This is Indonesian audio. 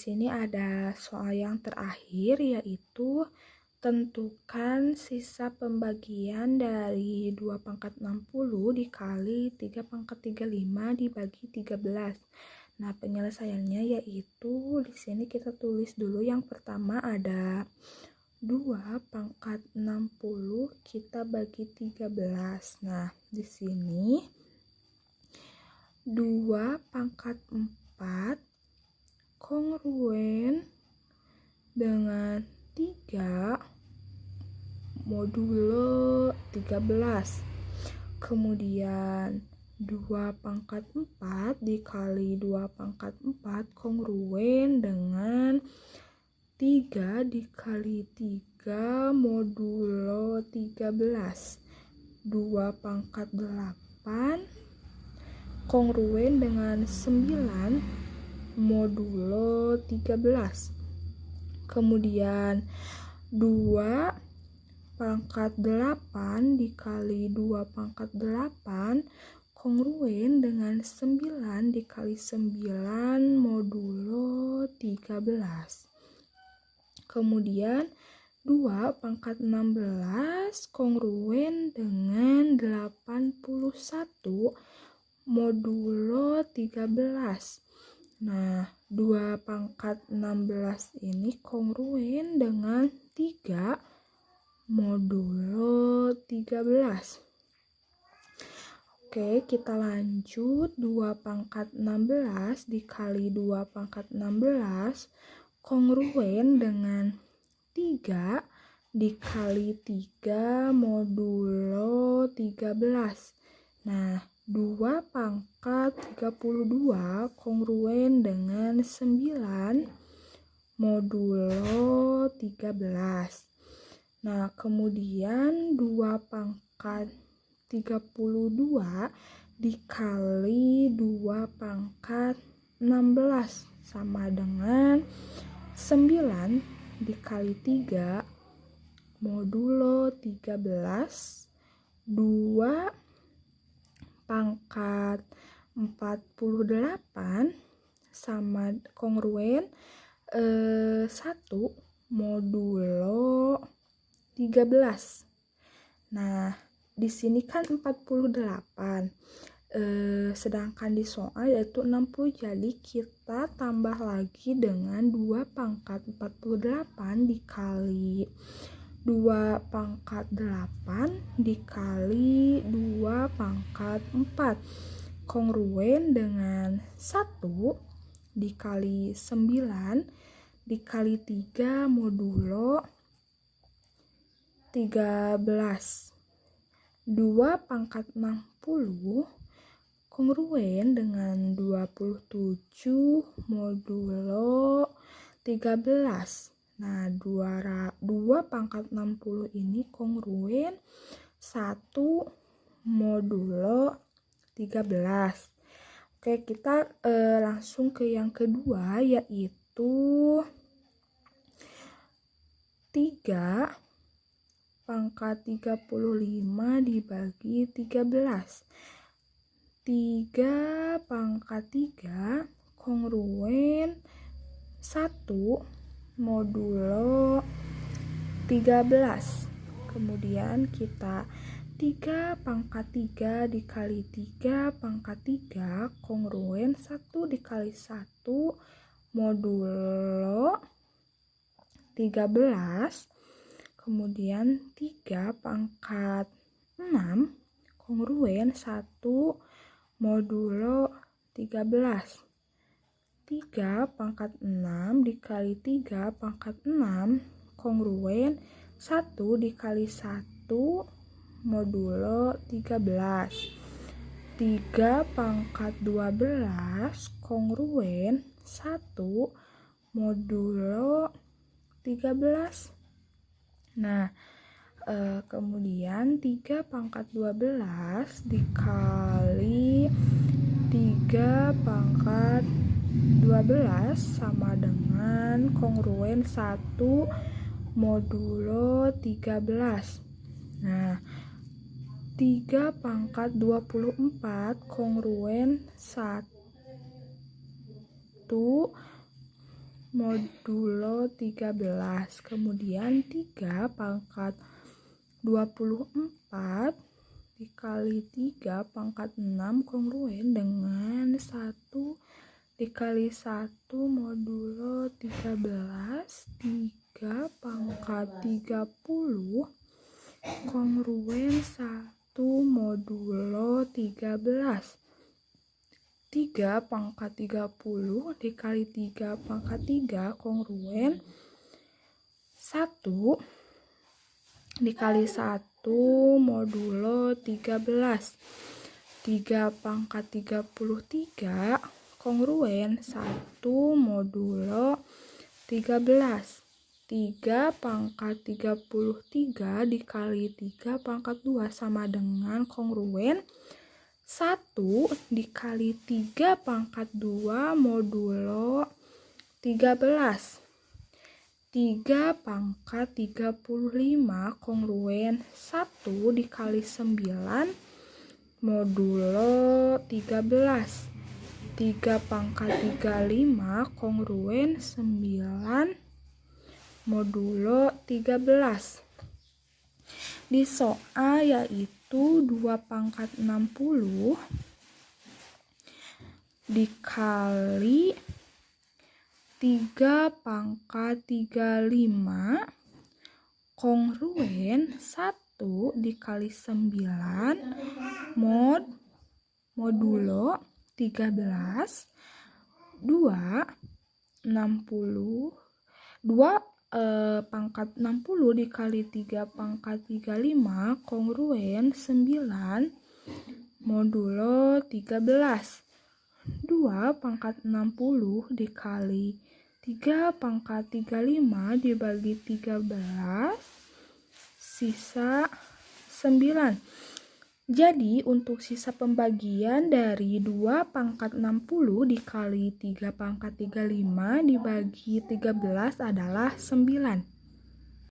sini ada soal yang terakhir, yaitu tentukan sisa pembagian dari 2 pangkat 60 dikali 3 pangkat 35 dibagi 13. Nah, penyelesaiannya yaitu di sini kita tulis dulu. Yang pertama ada 2 pangkat 60 kita bagi 13. Nah, di sini 2 pangkat 4 kongruen dengan 3 modulo 13. Kemudian 2 pangkat 4 dikali 2 pangkat 4 kongruen dengan 3 dikali 3 modulo 13. 2 pangkat 8 kongruen dengan 9 modulo 13. Kemudian 2 pangkat 8 dikali 2 pangkat 8 kongruen dengan 9 dikali 9 modulo 13. Kemudian 2 pangkat 16 kongruen dengan 81 modulo 13. Nah, 2 pangkat 16 ini kongruen dengan 3 modulo 13. Oke, kita lanjut. 2 pangkat 16 dikali 2 pangkat 16 kongruen dengan 3 dikali 3 modulo 13. Nah, 2 pangkat 32 kongruen dengan 9 modulo 13. Nah, kemudian 2 pangkat 32 dikali 2 pangkat 16 sama dengan 9 dikali 3 modulo 13. 2 pangkat 48 sama kongruen 1 modulo 13. Nah, di sini kan 48. Sedangkan di soal yaitu 60. Jadi kita tambah lagi dengan 2 pangkat 48 dikali 2 pangkat 8 dikali 2 pangkat 4 kongruen dengan 1 dikali 9 dikali 3 modulo 13. 2 pangkat 60 kongruen dengan 27 modulo 13. Nah, 2 pangkat 60 ini kongruen 1 modulo 13. Oke, kita langsung ke yang kedua, yaitu 3 pangkat 35 dibagi 13. 3 pangkat 3 kongruen 1 modulo 13. Kemudian kita 3 pangkat 3 dikali 3 pangkat 3 kongruen 1 dikali 1 modulo 13. Kemudian 3 pangkat 6 kongruen 1 modulo 13. 3 pangkat 6 dikali 3 pangkat 6 kongruen 1 dikali 1 modulo 13. 3 pangkat 12 kongruen 1 modulo 13. Nah, kemudian 3 pangkat 12 dikali 3 pangkat 12 sama dengan kongruen 1 modulo 13. Nah, 3 pangkat 24 kongruen 1 modulo 13. Kemudian 3 pangkat 24 dikali 3 pangkat 6 kongruen dengan 1 dikali 1 modulo 13. 3 pangkat 30 kongruen 1 modulo 13. 3 pangkat 30 dikali 3 pangkat 3 kongruen 1 dikali 1 modulo 13. 3 pangkat 33 kongruen 1 modulo 13. 3 pangkat 33 dikali 3 pangkat 2 sama dengan kongruen 1 dikali 3 pangkat 2 modulo 13. 3 pangkat 35 kongruen 1 dikali 9 modulo 13. 3 pangkat 35 kongruen 9 modulo 13. Di soal yaitu 2 pangkat 60 dikali 3 pangkat 35 kongruen 1 dikali 9 modulo 13. 2 pangkat 60 dikali 3 pangkat 35 kongruen 9 modulo 13. 2 pangkat 60 dikali 3 pangkat 35 dibagi 13 sisa 9. Jadi untuk sisa pembagian dari 2 pangkat 60 dikali 3 pangkat 35 dibagi 13 adalah 9.